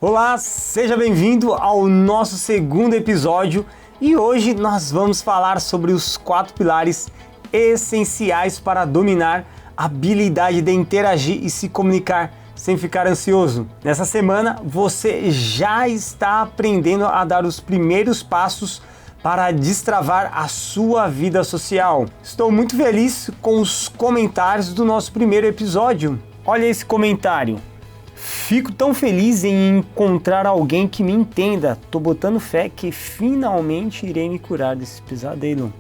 Olá, seja bem-vindo ao nosso segundo episódio e hoje nós vamos falar sobre os 4 pilares essenciais para dominar a habilidade de interagir e se comunicar sem ficar ansioso. Nessa semana você já está aprendendo a dar os primeiros passos para destravar a sua vida social. Estou muito feliz com os comentários do nosso primeiro episódio. Olha esse comentário. Fico tão feliz em encontrar alguém que me entenda. Tô botando fé que finalmente irei me curar desse pesadelo.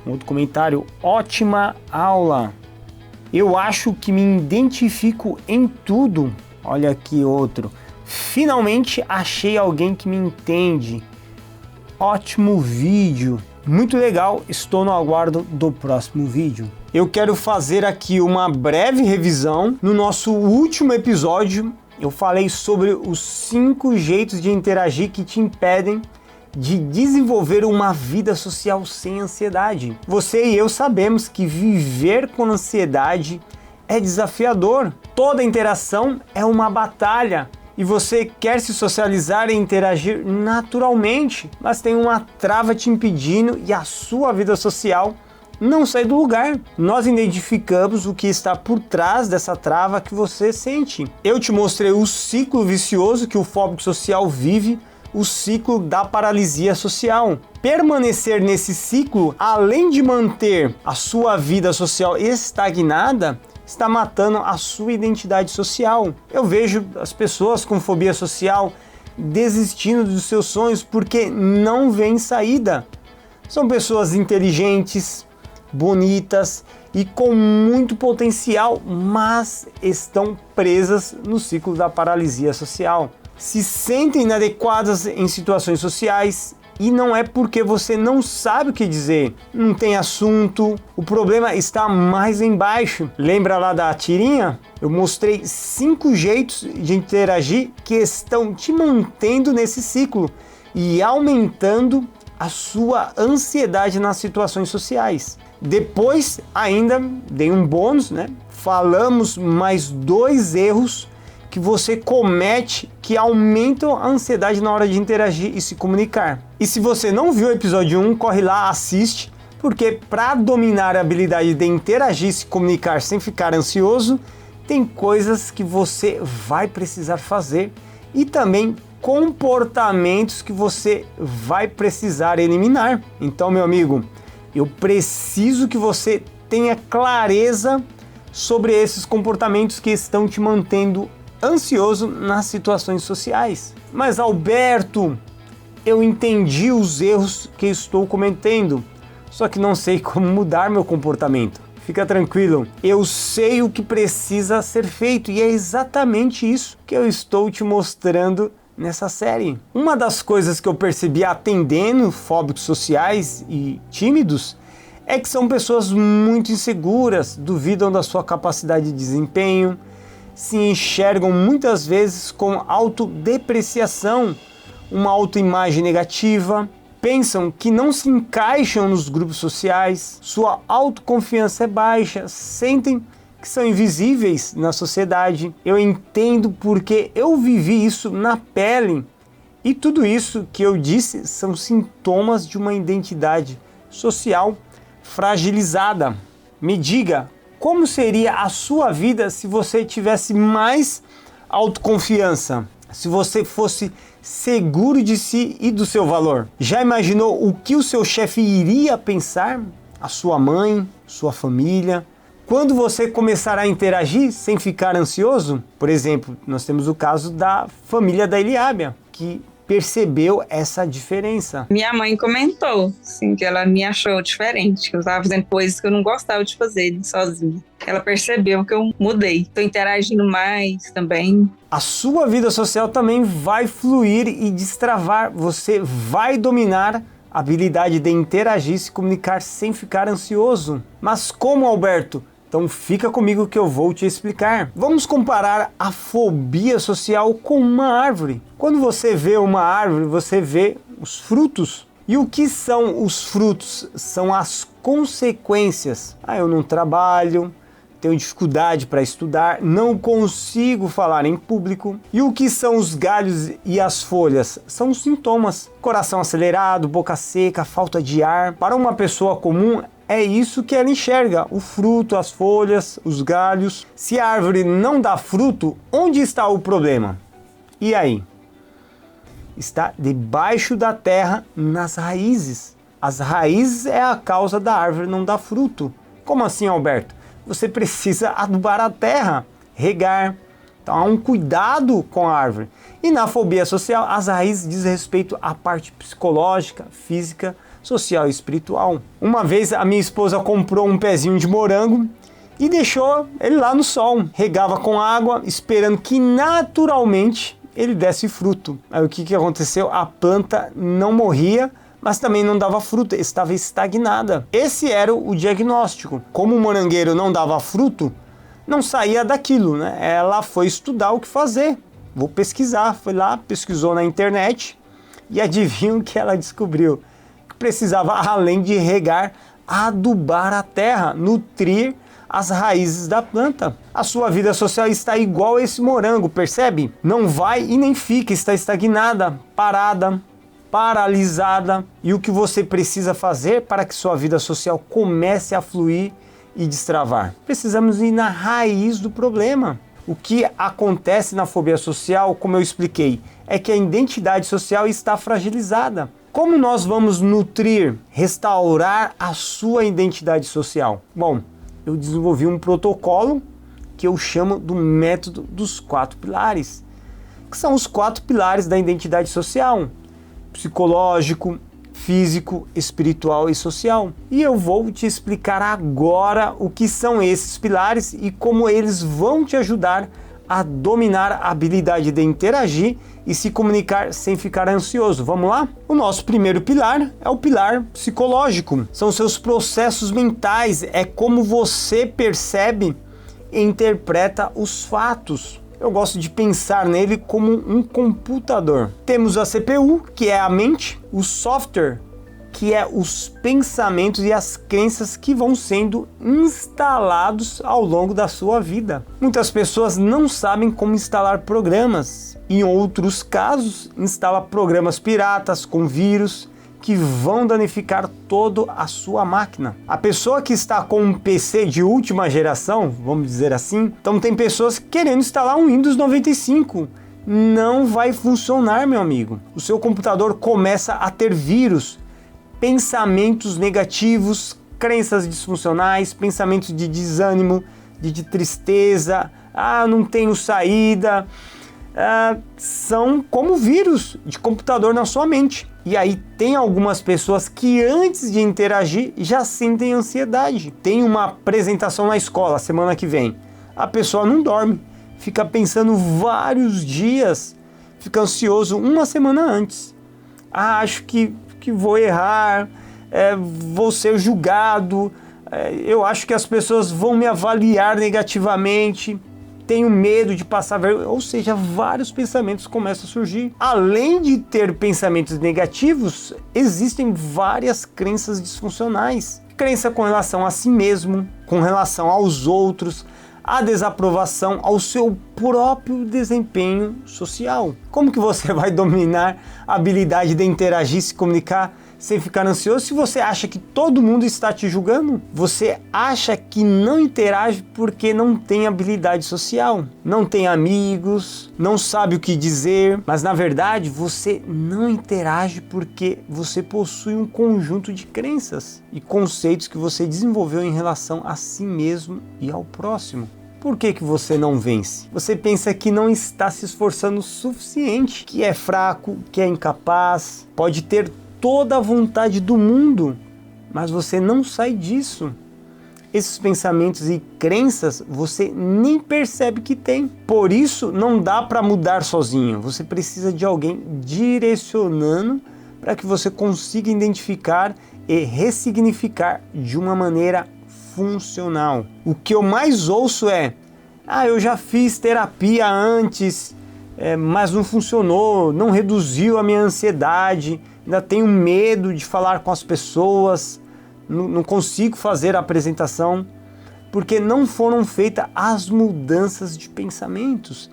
Outro comentário. Ótima aula. Eu acho que me identifico em tudo. Olha aqui outro. Finalmente achei alguém que me entende. Ótimo vídeo. Muito legal. Estou no aguardo do próximo vídeo. Eu quero fazer aqui uma breve revisão. No nosso último episódio, eu falei sobre os 5 jeitos de interagir que te impedem de desenvolver uma vida social sem ansiedade. Você e eu sabemos que viver com ansiedade é desafiador. Toda interação é uma batalha e você quer se socializar e interagir naturalmente, mas tem uma trava te impedindo e a sua vida social não sai do lugar. Nós identificamos o que está por trás dessa trava que você sente. Eu te mostrei o ciclo vicioso que o fóbico social vive, o ciclo da paralisia social. Permanecer nesse ciclo, além de manter a sua vida social estagnada, está matando a sua identidade social. Eu vejo as pessoas com fobia social desistindo dos seus sonhos porque não vêem saída. São pessoas inteligentes, bonitas e com muito potencial, mas estão presas no ciclo da paralisia social. Se sentem inadequadas em situações sociais e não é porque você não sabe o que dizer, não tem assunto, o problema está mais embaixo. Lembra lá da tirinha? Eu mostrei 5 jeitos de interagir que estão te mantendo nesse ciclo e aumentando a sua ansiedade nas situações sociais. Depois ainda dei um bônus, né? Falamos mais 2 erros que você comete que aumentam a ansiedade na hora de interagir e se comunicar. E se você não viu o episódio 1, corre lá, assiste, porque para dominar a habilidade de interagir e se comunicar sem ficar ansioso, tem coisas que você vai precisar fazer e também comportamentos que você vai precisar eliminar. Então, meu amigo, eu preciso que você tenha clareza sobre esses comportamentos que estão te mantendo ansioso nas situações sociais. Mas Alberto, eu entendi os erros que estou cometendo, só que não sei como mudar meu comportamento. Fica tranquilo, eu sei o que precisa ser feito e é exatamente isso que eu estou te mostrando nessa série. Uma das coisas que eu percebi atendendo fóbicos sociais e tímidos é que são pessoas muito inseguras, duvidam da sua capacidade de desempenho, se enxergam muitas vezes com autodepreciação, uma autoimagem negativa, pensam que não se encaixam nos grupos sociais, sua autoconfiança é baixa, sentem que são invisíveis na sociedade. Eu entendo porque eu vivi isso na pele e tudo isso que eu disse são sintomas de uma identidade social fragilizada. Me diga, como seria a sua vida se você tivesse mais autoconfiança? Se você fosse seguro de si e do seu valor? Já imaginou o que o seu chefe iria pensar? A sua mãe, sua família? Quando você começar a interagir sem ficar ansioso? Por exemplo, nós temos o caso da família da Eliábia, que percebeu essa diferença. Minha mãe comentou, assim, que ela me achou diferente, que eu estava fazendo coisas que eu não gostava de fazer sozinha. Ela percebeu que eu mudei. Estou interagindo mais também. A sua vida social também vai fluir e destravar. Você vai dominar a habilidade de interagir e se comunicar sem ficar ansioso. Mas como, Alberto? Então fica comigo que eu vou te explicar. Vamos comparar a fobia social com uma árvore. Quando você vê uma árvore, você vê os frutos. E o que são os frutos? São as consequências. Eu não trabalho, tenho dificuldade para estudar, não consigo falar em público. E o que são os galhos e as folhas? São os sintomas. Coração acelerado, boca seca, falta de ar. Para uma pessoa comum, é isso que ela enxerga, o fruto, as folhas, os galhos. Se a árvore não dá fruto, onde está o problema? E aí? Está debaixo da terra, nas raízes. As raízes é a causa da árvore não dar fruto. Como assim, Alberto? Você precisa adubar a terra, regar. Então há um cuidado com a árvore. E na fobia social, as raízes diz respeito à parte psicológica, física, social e espiritual. Uma vez a minha esposa comprou um pezinho de morango e deixou ele lá no sol. Regava com água, esperando que naturalmente ele desse fruto. Aí o que aconteceu? A planta não morria, mas também não dava fruto, estava estagnada. Esse era o diagnóstico. Como o morangueiro não dava fruto, não saía daquilo, né? Ela foi estudar o que fazer. Vou pesquisar. Foi lá, pesquisou na internet e adivinha o que ela descobriu? Que precisava, além de regar, adubar a terra, nutrir as raízes da planta. A sua vida social está igual a esse morango, percebe? Não vai e nem fica, está estagnada, parada, paralisada. E o que você precisa fazer para que sua vida social comece a fluir e destravar? Precisamos ir na raiz do problema. O que acontece na fobia social, como eu expliquei, é que a identidade social está fragilizada. Como nós vamos nutrir, restaurar a sua identidade social? Bom, eu desenvolvi um protocolo que eu chamo do método dos 4 pilares, que são os 4 pilares da identidade social: psicológico, físico, espiritual e social. E eu vou te explicar agora o que são esses pilares e como eles vão te ajudar a dominar a habilidade de interagir e se comunicar sem ficar ansioso. Vamos lá? O nosso primeiro pilar é o pilar psicológico. São seus processos mentais, é como você percebe e interpreta os fatos. Eu gosto de pensar nele como um computador. Temos a CPU, que é a mente, o software, que é os pensamentos e as crenças que vão sendo instalados ao longo da sua vida. Muitas pessoas não sabem como instalar programas. Em outros casos, instala programas piratas com vírus que vão danificar toda a sua máquina. A pessoa que está com um PC de última geração, vamos dizer assim, então tem pessoas querendo instalar um Windows 95. Não vai funcionar, meu amigo. O seu computador começa a ter vírus, pensamentos negativos, crenças disfuncionais, pensamentos de desânimo, de tristeza, não tenho saída, são como vírus de computador na sua mente. E aí tem algumas pessoas que antes de interagir já sentem ansiedade. Tem uma apresentação na escola semana que vem, a pessoa não dorme, fica pensando vários dias, fica ansioso uma semana antes. Acho que vou errar, vou ser julgado, eu acho que as pessoas vão me avaliar negativamente, tenho medo de passar vergonha, ou seja, vários pensamentos começam a surgir. Além de ter pensamentos negativos, existem várias crenças disfuncionais. Crença com relação a si mesmo, com relação aos outros, a desaprovação ao seu próprio desempenho social. Como que você vai dominar a habilidade de interagir e se comunicar sem ficar ansioso se você acha que todo mundo está te julgando? Você acha que não interage porque não tem habilidade social, não tem amigos, não sabe o que dizer, mas na verdade você não interage porque você possui um conjunto de crenças e conceitos que você desenvolveu em relação a si mesmo e ao próximo. Por que você não vence? Você pensa que não está se esforçando o suficiente, que é fraco, que é incapaz, pode ter toda a vontade do mundo, mas você não sai disso. Esses pensamentos e crenças você nem percebe que tem. Por isso não dá para mudar sozinho. Você precisa de alguém direcionando para que você consiga identificar e ressignificar de uma maneira funcional. O que eu mais ouço é: eu já fiz terapia antes, mas não funcionou, não reduziu a minha ansiedade, ainda tenho medo de falar com as pessoas, não consigo fazer a apresentação. porque não foram feitas as mudanças de pensamentos,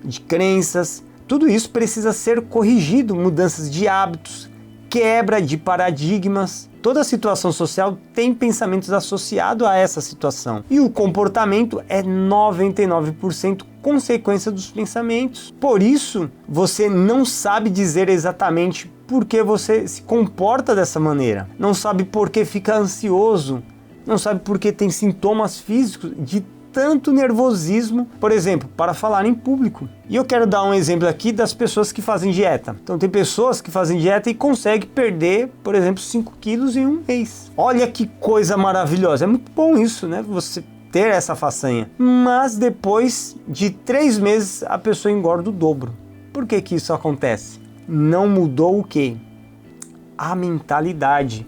de crenças. Tudo isso precisa ser corrigido, mudanças de hábitos, quebra de paradigmas. Toda situação social tem pensamentos associados a essa situação. E o comportamento é 99% consequência dos pensamentos. Por isso, você não sabe dizer exatamente por que você se comporta dessa maneira. Não sabe por que fica ansioso. Não sabe por que tem sintomas físicos de tanto nervosismo, por exemplo, para falar em público. E eu quero dar um exemplo aqui das pessoas que fazem dieta. Então tem pessoas que fazem dieta e conseguem perder, por exemplo, 5 quilos em um mês. Olha que coisa maravilhosa. É muito bom isso, né? Você ter essa façanha. Mas depois de 3 meses a pessoa engorda o dobro. Por que que isso acontece? Não mudou o quê? A mentalidade.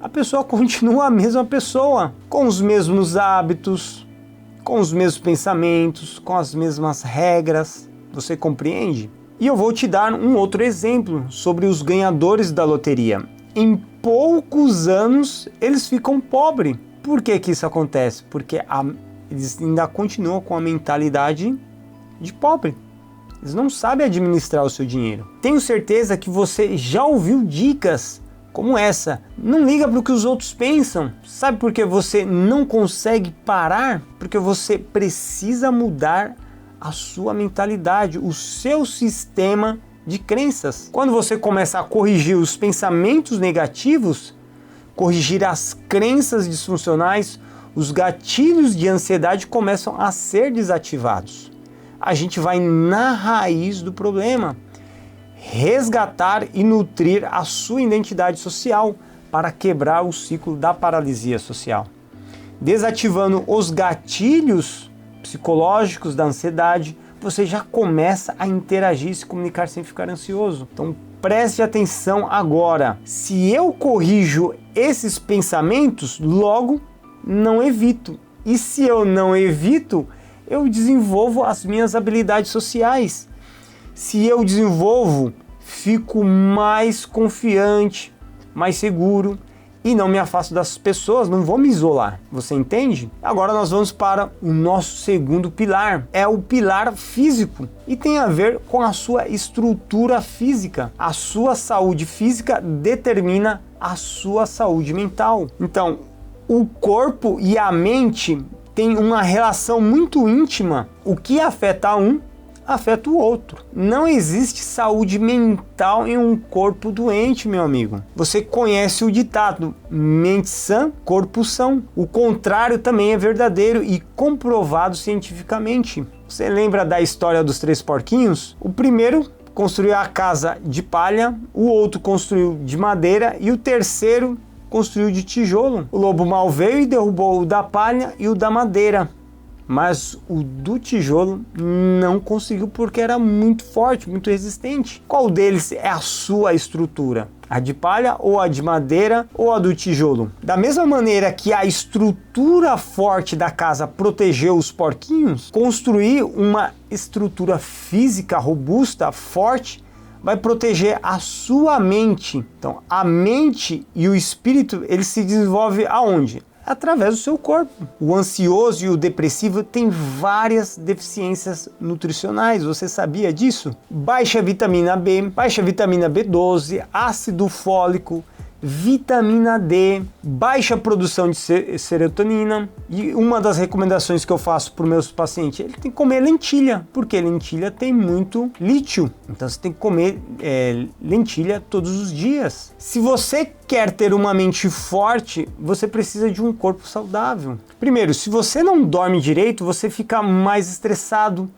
A pessoa continua a mesma pessoa, com os mesmos hábitos, com os mesmos pensamentos, com as mesmas regras. Você compreende? E eu vou te dar um outro exemplo sobre os ganhadores da loteria. Em poucos anos eles ficam pobres. Por que que isso acontece? Porque eles ainda continuam com a mentalidade de pobre. Eles não sabem administrar o seu dinheiro. Tenho certeza que você já ouviu dicas como essa. Não liga para o que os outros pensam. Sabe por que você não consegue parar? Porque você precisa mudar a sua mentalidade, o seu sistema de crenças. Quando você começa a corrigir os pensamentos negativos, corrigir as crenças disfuncionais, os gatilhos de ansiedade começam a ser desativados. A gente vai na raiz do problema. Resgatar e nutrir a sua identidade social para quebrar o ciclo da paralisia social. Desativando os gatilhos psicológicos da ansiedade, você já começa a interagir e se comunicar sem ficar ansioso. Então preste atenção agora. Se eu corrijo esses pensamentos, logo não evito. E se eu não evito, eu desenvolvo as minhas habilidades sociais. Se eu desenvolvo, fico mais confiante, mais seguro e não me afasto das pessoas, não vou me isolar. Você entende? Agora nós vamos para o nosso segundo pilar. É o pilar físico e tem a ver com a sua estrutura física. A sua saúde física determina a sua saúde mental. Então, o corpo e a mente têm uma relação muito íntima. O que afeta um afeta o outro. Não existe saúde mental em um corpo doente, meu amigo. Você conhece o ditado, mente sã, corpo são. O contrário também é verdadeiro e comprovado cientificamente. Você lembra da história dos 3 porquinhos? O primeiro construiu a casa de palha, o outro construiu de madeira e o terceiro construiu de tijolo. O lobo mau veio e derrubou o da palha e o da madeira. Mas o do tijolo não conseguiu porque era muito forte, muito resistente. Qual deles é a sua estrutura? A de palha ou a de madeira ou a do tijolo? Da mesma maneira que a estrutura forte da casa protegeu os porquinhos, construir uma estrutura física robusta, forte, vai proteger a sua mente. Então, a mente e o espírito, eles se desenvolvem aonde? Através do seu corpo. O ansioso e o depressivo têm várias deficiências nutricionais. Você sabia disso? Baixa vitamina B, baixa vitamina B12, ácido fólico, vitamina D, baixa produção de serotonina. E uma das recomendações que eu faço para os meus pacientes, ele tem que comer lentilha, porque lentilha tem muito lítio. Então você tem que comer lentilha todos os dias. Se você quer ter uma mente forte, você precisa de um corpo saudável. Primeiro, se você não dorme direito, você fica mais estressado,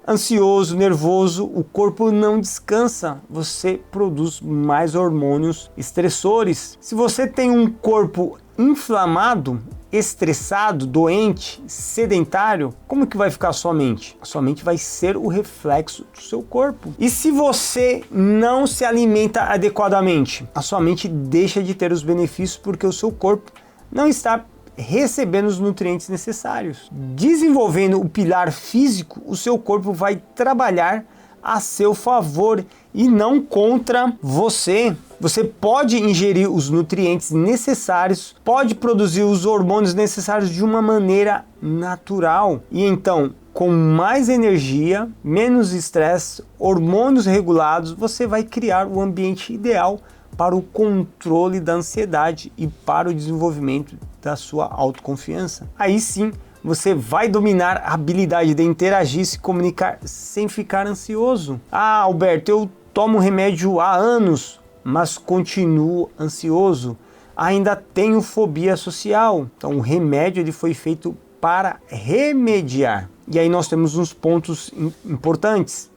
ansioso, nervoso, o corpo não descansa, você produz mais hormônios estressores. Se você tem um corpo inflamado, estressado, doente, sedentário, como que vai ficar a sua mente? A sua mente vai ser o reflexo do seu corpo. E se você não se alimenta adequadamente, a sua mente deixa de ter os benefícios porque o seu corpo não está recebendo os nutrientes necessários. Desenvolvendo o pilar físico, o seu corpo vai trabalhar a seu favor e não contra você. Você pode ingerir os nutrientes necessários, pode produzir os hormônios necessários de uma maneira natural. E então, com mais energia, menos estresse, hormônios regulados, você vai criar o ambiente ideal para o controle da ansiedade e para o desenvolvimento da sua autoconfiança. Aí sim, você vai dominar a habilidade de interagir e se comunicar sem ficar ansioso. Ah, Alberto, eu tomo remédio há anos, mas continuo ansioso. Ainda tenho fobia social. Então o remédio ele foi feito para remediar. E aí nós temos uns pontos importantes.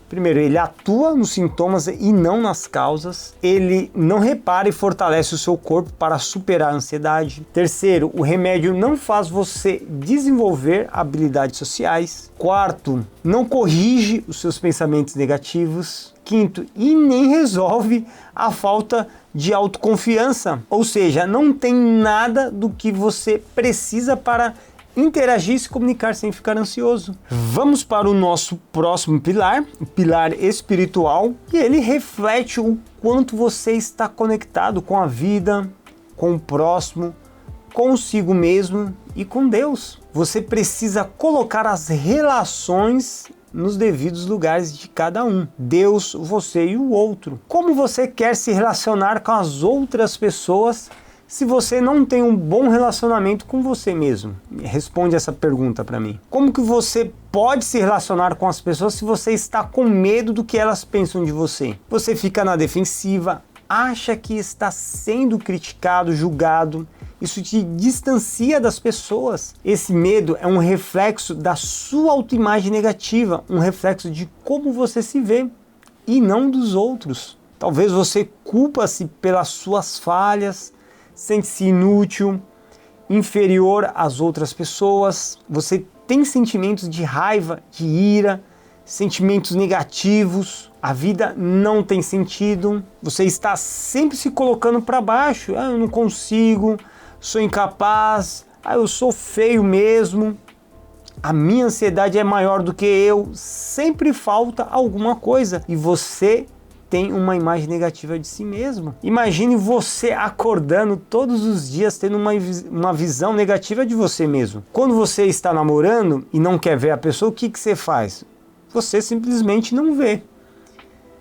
Primeiro, ele atua nos sintomas e não nas causas. Ele não repara e fortalece o seu corpo para superar a ansiedade. Terceiro, o remédio não faz você desenvolver habilidades sociais. Quarto, não corrige os seus pensamentos negativos. Quinto, e nem resolve a falta de autoconfiança. Ou seja, não tem nada do que você precisa para interagir e se comunicar sem ficar ansioso. Vamos para o nosso próximo pilar, o pilar espiritual, e ele reflete o quanto você está conectado com a vida, com o próximo, consigo mesmo e com Deus. Você precisa colocar as relações nos devidos lugares de cada um. Deus, você e o outro. Como você quer se relacionar com as outras pessoas se você não tem um bom relacionamento com você mesmo? Responde essa pergunta para mim. Como que você pode se relacionar com as pessoas se você está com medo do que elas pensam de você? Você fica na defensiva, acha que está sendo criticado, julgado. Isso te distancia das pessoas. Esse medo é um reflexo da sua autoimagem negativa, um reflexo de como você se vê e não dos outros. Talvez você culpa-se pelas suas falhas, sente-se inútil, inferior às outras pessoas. Você tem sentimentos de raiva, de ira, sentimentos negativos. A vida não tem sentido. Você está sempre se colocando para baixo. Eu não consigo, sou incapaz, eu sou feio mesmo. A minha ansiedade é maior do que eu. Sempre falta alguma coisa. E você tem uma imagem negativa de si mesmo. Imagine você acordando todos os dias tendo uma visão negativa de você mesmo. Quando você está namorando e não quer ver a pessoa, o que você faz? Você simplesmente não vê.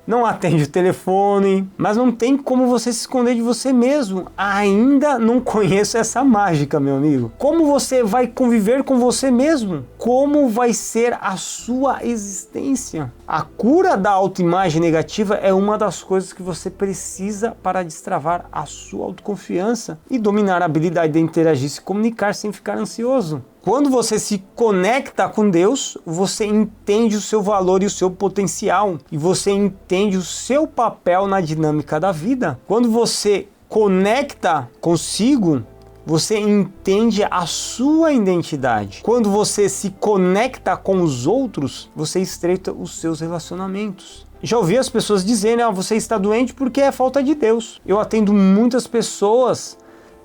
Não atende o telefone, mas não tem como você se esconder de você mesmo. Ainda não conheço essa mágica, meu amigo. Como você vai conviver com você mesmo? Como vai ser a sua existência? A cura da autoimagem negativa é uma das coisas que você precisa para destravar a sua autoconfiança e dominar a habilidade de interagir e se comunicar sem ficar ansioso. Quando você se conecta com Deus, você entende o seu valor e o seu potencial, e você entende o seu papel na dinâmica da vida. Quando você conecta consigo, você entende a sua identidade. Quando você se conecta com os outros, você estreita os seus relacionamentos. Já ouvi as pessoas dizendo, você está doente porque é falta de Deus. Eu atendo muitas pessoas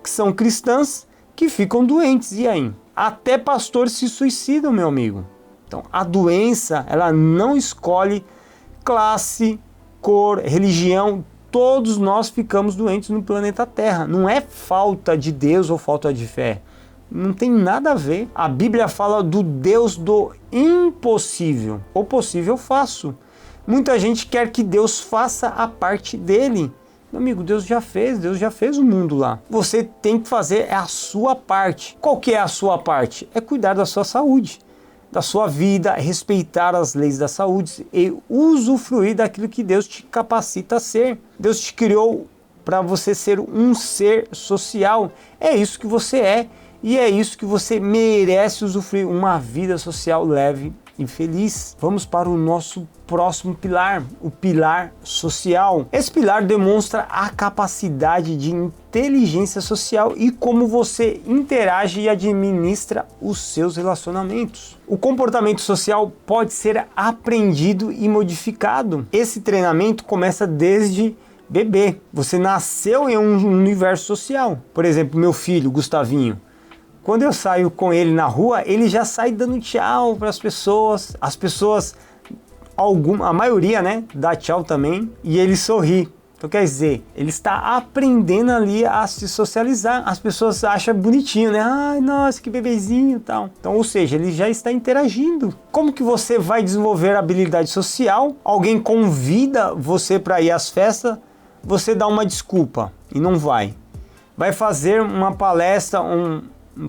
que são cristãs que ficam doentes, e aí? Até pastores se suicidam, meu amigo. Então, a doença, ela não escolhe classe, cor, religião. Todos nós ficamos doentes no planeta Terra. Não é falta de Deus ou falta de fé. Não tem nada a ver. A Bíblia fala do Deus do impossível. O possível eu faço. Muita gente quer que Deus faça a parte dele. Meu amigo, Deus já fez o mundo lá. Você tem que fazer a sua parte. Qual que é a sua parte? É cuidar da sua saúde, da sua vida, respeitar as leis da saúde e usufruir daquilo que Deus te capacita a ser. Deus te criou para você ser um ser social. É isso que você é e é isso que você merece usufruir, uma vida social leve e feliz. Vamos para o nosso próximo pilar, o pilar social. Esse pilar demonstra a capacidade de inteligência social e como você interage e administra os seus relacionamentos. O comportamento social pode ser aprendido e modificado. Esse treinamento começa desde bebê. Você nasceu em um universo social. Por exemplo, meu filho, Gustavinho. Quando eu saio com ele na rua, ele já sai dando tchau para as pessoas. As pessoas, a maioria, né, dá tchau também. E ele sorri. Então quer dizer, ele está aprendendo ali a se socializar. As pessoas acham bonitinho, né? Ai, nossa, que bebezinho e tal. Então, ou seja, ele já está interagindo. Como que você vai desenvolver a habilidade social? Alguém convida você para ir às festas, você dá uma desculpa e não vai. Vai fazer uma palestra, um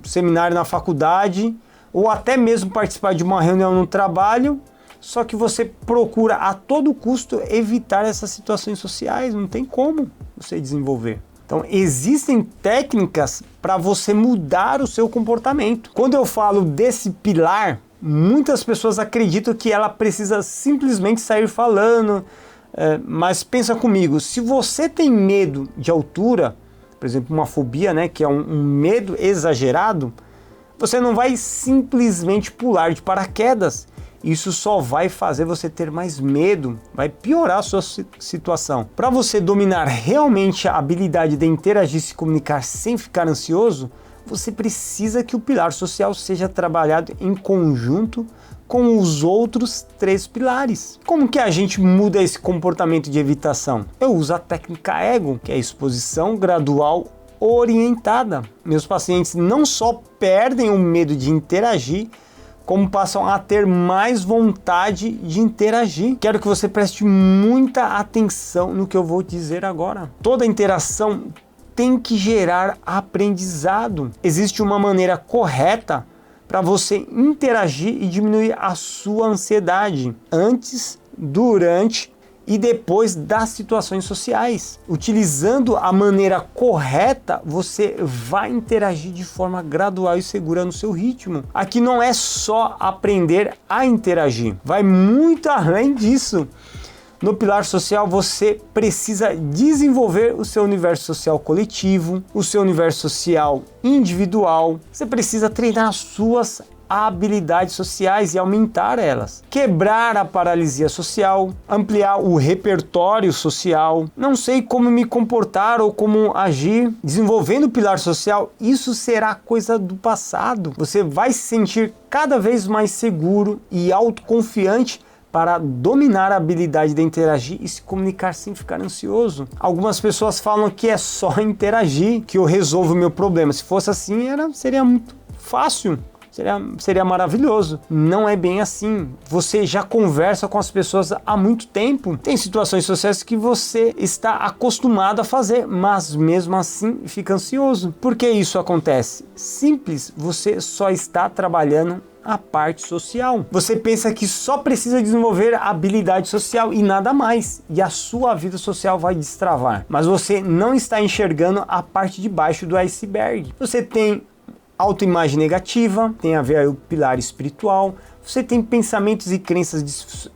seminário na faculdade, ou até mesmo participar de uma reunião no trabalho, só que você procura a todo custo evitar essas situações sociais, não tem como você desenvolver. Então existem técnicas para você mudar o seu comportamento. Quando eu falo desse pilar, muitas pessoas acreditam que ela precisa simplesmente sair falando, mas pensa comigo, se você tem medo de altura, por exemplo, uma fobia, né, que é um medo exagerado, você não vai simplesmente pular de paraquedas. Isso só vai fazer você ter mais medo, vai piorar a sua situação. Para você dominar realmente a habilidade de interagir e se comunicar sem ficar ansioso, você precisa que o pilar social seja trabalhado em conjunto com os outros 3 pilares. Como que a gente muda esse comportamento de evitação? Eu uso a técnica EGO, que é a exposição gradual orientada. Meus pacientes não só perdem o medo de interagir, como passam a ter mais vontade de interagir. Quero que você preste muita atenção no que eu vou dizer agora. Toda interação tem que gerar aprendizado. Existe uma maneira correta para você interagir e diminuir a sua ansiedade antes, durante e depois das situações sociais. Utilizando a maneira correta, você vai interagir de forma gradual e segura no seu ritmo. Aqui não é só aprender a interagir, vai muito além disso. No pilar social, você precisa desenvolver o seu universo social coletivo, o seu universo social individual. Você precisa treinar as suas habilidades sociais e aumentar elas. Quebrar a paralisia social, ampliar o repertório social, não sei como me comportar ou como agir. Desenvolvendo o pilar social, isso será coisa do passado. Você vai se sentir cada vez mais seguro e autoconfiante para dominar a habilidade de interagir e se comunicar sem ficar ansioso. Algumas pessoas falam que é só interagir que eu resolvo o meu problema. Se fosse assim, seria muito fácil. Seria maravilhoso. Não é bem assim. Você já conversa com as pessoas há muito tempo. Tem situações sociais que você está acostumado a fazer, mas mesmo assim fica ansioso. Por que isso acontece? Simples, você só está trabalhando a parte social. Você pensa que só precisa desenvolver a habilidade social e nada mais, e a sua vida social vai destravar. Mas você não está enxergando a parte de baixo do iceberg. Você tem autoimagem negativa, tem a ver aí o pilar espiritual, você tem pensamentos e crenças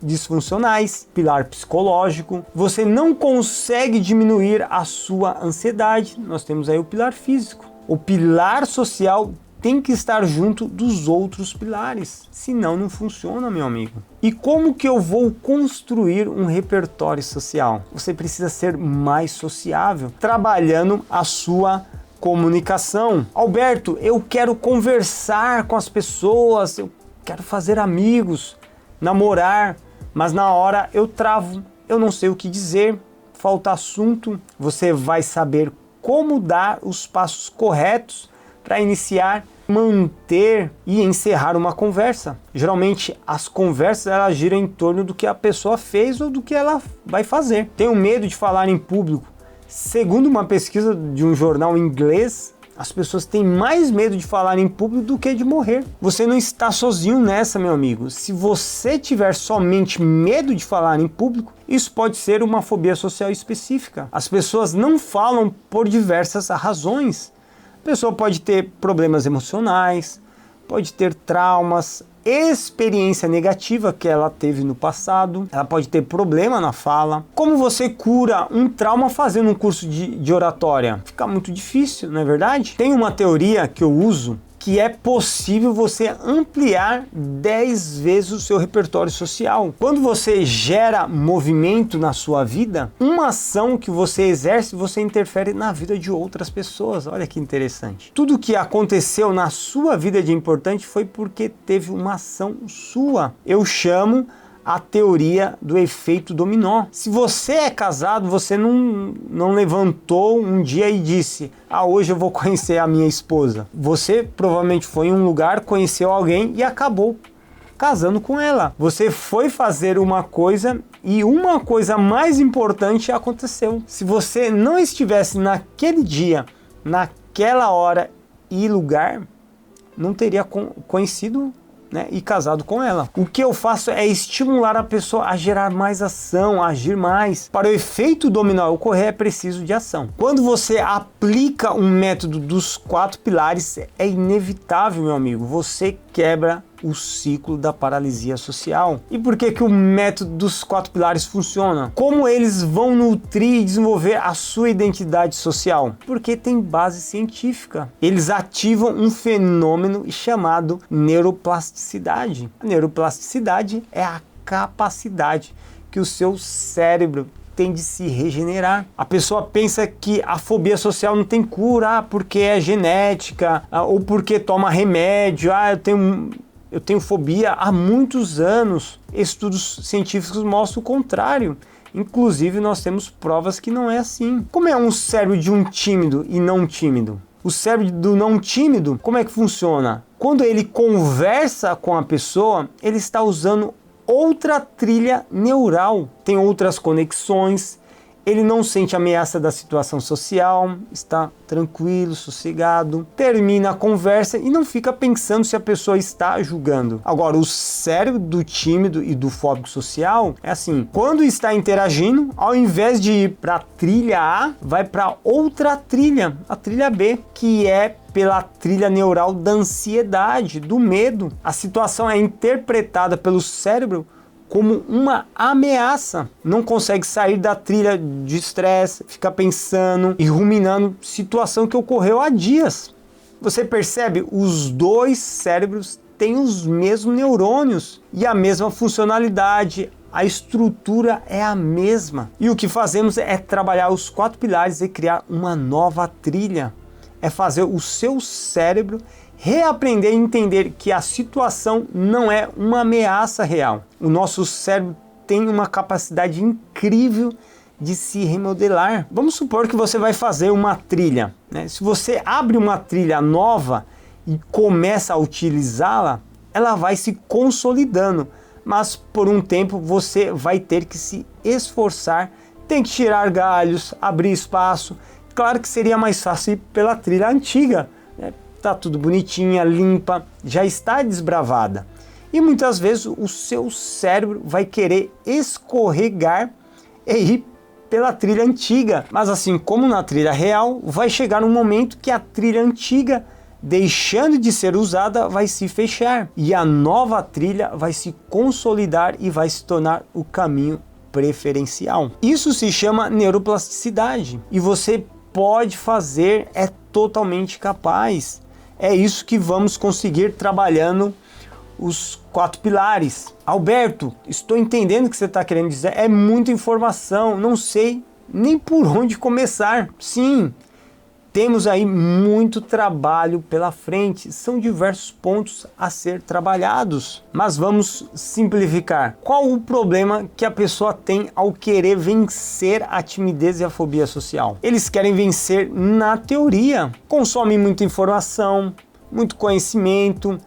disfuncionais, pilar psicológico, você não consegue diminuir a sua ansiedade, nós temos aí o pilar físico. O pilar social tem que estar junto dos outros pilares, senão não funciona, meu amigo. E como que eu vou construir um repertório social? Você precisa ser mais sociável, trabalhando a sua comunicação. Alberto, eu quero conversar com as pessoas, eu quero fazer amigos, namorar, mas na hora eu travo, eu não sei o que dizer, falta assunto. Você vai saber como dar os passos corretos para iniciar, manter e encerrar uma conversa. Geralmente as conversas elas giram em torno do que a pessoa fez ou do que ela vai fazer. Tenho medo de falar em público. Segundo uma pesquisa de um jornal inglês, as pessoas têm mais medo de falar em público do que de morrer. Você não está sozinho nessa, meu amigo. Se você tiver somente medo de falar em público, isso pode ser uma fobia social específica. As pessoas não falam por diversas razões. A pessoa pode ter problemas emocionais, pode ter traumas, experiência negativa que ela teve no passado, ela pode ter problema na fala. Como você cura um trauma fazendo um curso de oratória? Fica muito difícil, não é verdade? Tem uma teoria que eu uso que é possível você ampliar 10 vezes o seu repertório social. Quando você gera movimento na sua vida, uma ação que você exerce, você interfere na vida de outras pessoas. Olha que interessante. Tudo que aconteceu na sua vida de importante foi porque teve uma ação sua. Eu chamo a teoria do efeito dominó. Se você é casado, você não levantou um dia e disse: hoje eu vou conhecer a minha esposa. Você provavelmente foi em um lugar, conheceu alguém e acabou casando com ela. Você foi fazer uma coisa e uma coisa mais importante aconteceu. Se você não estivesse naquele dia, naquela hora e lugar, não teria conhecido, né, e casado com ela. O que eu faço é estimular a pessoa a gerar mais ação, a agir mais. Para o efeito dominó ocorrer, é preciso de ação. Quando você aplica um método dos 4 pilares, é inevitável, meu amigo, você quebra o ciclo da paralisia social. E por que o método dos 4 pilares funciona? Como eles vão nutrir e desenvolver a sua identidade social? Porque tem base científica. Eles ativam um fenômeno chamado neuroplasticidade. A neuroplasticidade é a capacidade que o seu cérebro tem de se regenerar. A pessoa pensa que a fobia social não tem cura, porque é genética, ou porque toma remédio, eu tenho fobia há muitos anos. Estudos científicos mostram o contrário. Inclusive, nós temos provas que não é assim. Como é um cérebro de um tímido e não tímido? O cérebro do não tímido, como é que funciona? Quando ele conversa com a pessoa, ele está usando outra trilha neural, tem outras conexões, ele não sente ameaça da situação social, está tranquilo, sossegado, termina a conversa e não fica pensando se a pessoa está julgando. Agora, o cérebro do tímido e do fóbico social é assim: quando está interagindo, ao invés de ir para a trilha A, vai para outra trilha, a trilha B, que é pela trilha neural da ansiedade, do medo. A situação é interpretada pelo cérebro como uma ameaça. Não consegue sair da trilha de estresse, fica pensando e ruminando situação que ocorreu há dias. Você percebe? Os dois cérebros têm os mesmos neurônios e a mesma funcionalidade. A estrutura é a mesma. E o que fazemos é trabalhar os 4 pilares e criar uma nova trilha. É fazer o seu cérebro reaprender a entender que a situação não é uma ameaça real. O nosso cérebro tem uma capacidade incrível de se remodelar. Vamos supor que você vai fazer uma trilha, né? Se você abre uma trilha nova e começa a utilizá-la, ela vai se consolidando, mas por um tempo você vai ter que se esforçar, tem que tirar galhos, abrir espaço. Claro que seria mais fácil ir pela trilha antiga, né? Tá tudo bonitinha, limpa, já está desbravada. E muitas vezes o seu cérebro vai querer escorregar e ir pela trilha antiga. Mas assim como na trilha real, vai chegar um momento que a trilha antiga, deixando de ser usada, vai se fechar. E a nova trilha vai se consolidar e vai se tornar o caminho preferencial. Isso se chama neuroplasticidade. E você pode fazer, é totalmente capaz. É isso que vamos conseguir trabalhando os 4 pilares. Alberto, estou entendendo o que você está querendo dizer. É muita informação, não sei nem por onde começar. Sim, temos aí muito trabalho pela frente. São diversos pontos a ser trabalhados. Mas vamos simplificar. Qual o problema que a pessoa tem ao querer vencer a timidez e a fobia social? Eles querem vencer na teoria. Consomem muita informação, muito conhecimento.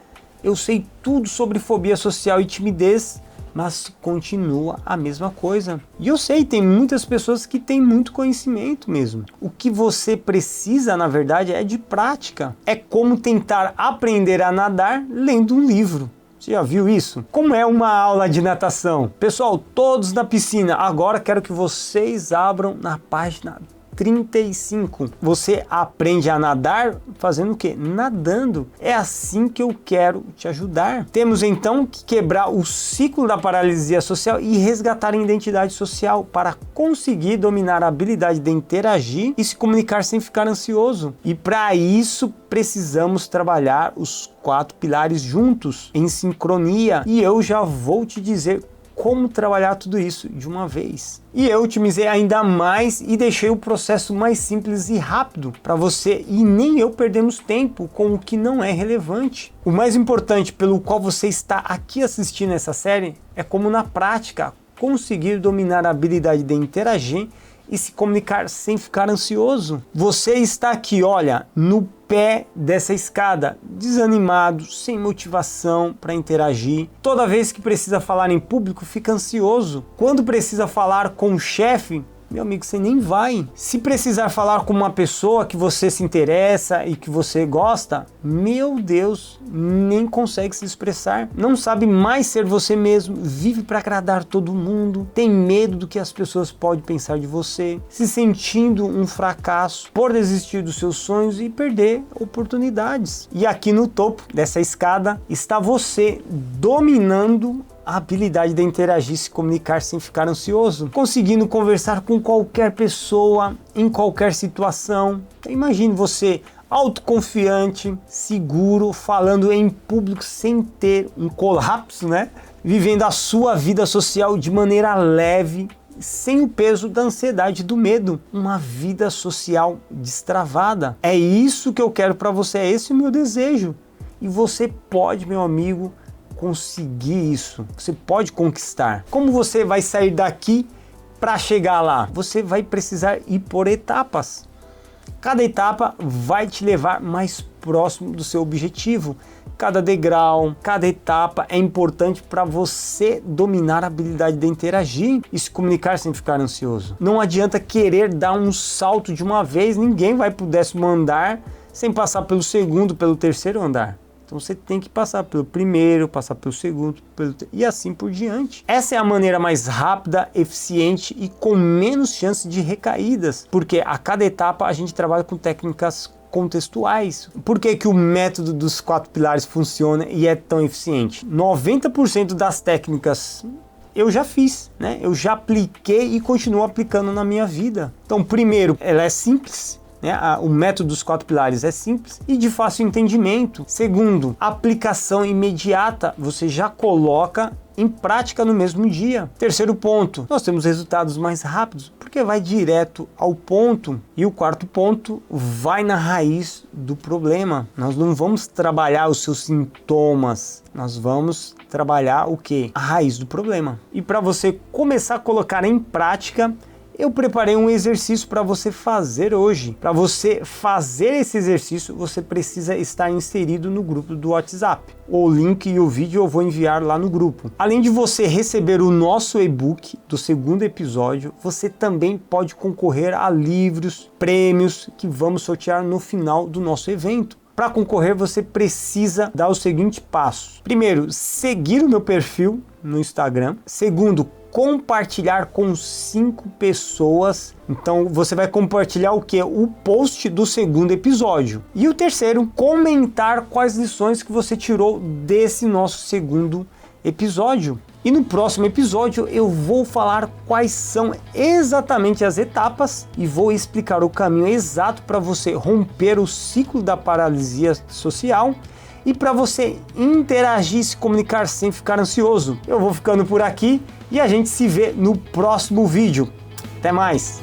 Eu sei tudo sobre fobia social e timidez, mas continua a mesma coisa. E eu sei, tem muitas pessoas que têm muito conhecimento mesmo. O que você precisa, na verdade, é de prática. É como tentar aprender a nadar lendo um livro. Você já viu isso? Como é uma aula de natação? Pessoal, todos na piscina. Agora quero que vocês abram na página 35. Você aprende a nadar fazendo o quê? Nadando. É assim que eu quero te ajudar. Temos então que quebrar o ciclo da paralisia social e resgatar a identidade social para conseguir dominar a habilidade de interagir e se comunicar sem ficar ansioso. E para isso precisamos trabalhar os 4 pilares juntos, em sincronia. E eu já vou te dizer como trabalhar tudo isso de uma vez. E eu otimizei ainda mais e deixei o processo mais simples e rápido para você e nem eu perdemos tempo com o que não é relevante. O mais importante pelo qual você está aqui assistindo essa série é como na prática conseguir dominar a habilidade de interagir e se comunicar sem ficar ansioso. Você está aqui, olha, no pé dessa escada, desanimado, sem motivação para interagir. Toda vez que precisa falar em público, fica ansioso. Quando precisa falar com o chefe, meu amigo, você nem vai. Se precisar falar com uma pessoa que você se interessa e que você gosta, meu Deus, nem consegue se expressar. Não sabe mais ser você mesmo, vive para agradar todo mundo, tem medo do que as pessoas podem pensar de você, se sentindo um fracasso por desistir dos seus sonhos e perder oportunidades. E aqui no topo dessa escada está você dominando a habilidade de interagir e se comunicar sem ficar ansioso, conseguindo conversar com qualquer pessoa, em qualquer situação. Imagine você autoconfiante, seguro, falando em público sem ter um colapso, né? Vivendo a sua vida social de maneira leve, sem o peso da ansiedade e do medo. Uma vida social destravada. É isso que eu quero para você, é esse o meu desejo. E você pode, meu amigo, conseguir isso. Você pode conquistar. Como você vai sair daqui para chegar lá? Você vai precisar ir por etapas. Cada etapa vai te levar mais próximo do seu objetivo. Cada degrau, cada etapa é importante para você dominar a habilidade de interagir e se comunicar sem ficar ansioso. Não adianta querer dar um salto de uma vez, ninguém vai para o 10º andar sem passar pelo 2º, pelo 3º andar. Então você tem que passar pelo primeiro, passar pelo segundo, e assim por diante. Essa é a maneira mais rápida, eficiente e com menos chance de recaídas, porque a cada etapa a gente trabalha com técnicas contextuais. Por que que o método dos 4 pilares funciona e é tão eficiente? 90% das técnicas eu já fiz, né? Eu já apliquei e continuo aplicando na minha vida. Então, primeiro, ela é simples. O método dos 4 pilares é simples e de fácil entendimento. Segundo, aplicação imediata, você já coloca em prática no mesmo dia. Terceiro ponto, nós temos resultados mais rápidos, porque vai direto ao ponto. E o quarto ponto, vai na raiz do problema. Nós não vamos trabalhar os seus sintomas, nós vamos trabalhar o quê? A raiz do problema. E para você começar a colocar em prática, eu preparei um exercício para você fazer hoje. Para você fazer esse exercício, você precisa estar inserido no grupo do WhatsApp. O link e o vídeo eu vou enviar lá no grupo. Além de você receber o nosso e-book do 2º episódio, você também pode concorrer a livros, prêmios que vamos sortear no final do nosso evento. Para concorrer, você precisa dar os seguintes passos. Primeiro, seguir o meu perfil no Instagram. Segundo, compartilhar com 5 pessoas. Então você vai compartilhar o que? O post do 2º episódio. E o terceiro, comentar quais lições que você tirou desse nosso 2º episódio. E no próximo episódio eu vou falar quais são exatamente as etapas e vou explicar o caminho exato para você romper o ciclo da paralisia social e para você interagir e se comunicar sem ficar ansioso. Eu vou ficando por aqui e a gente se vê no próximo vídeo. Até mais!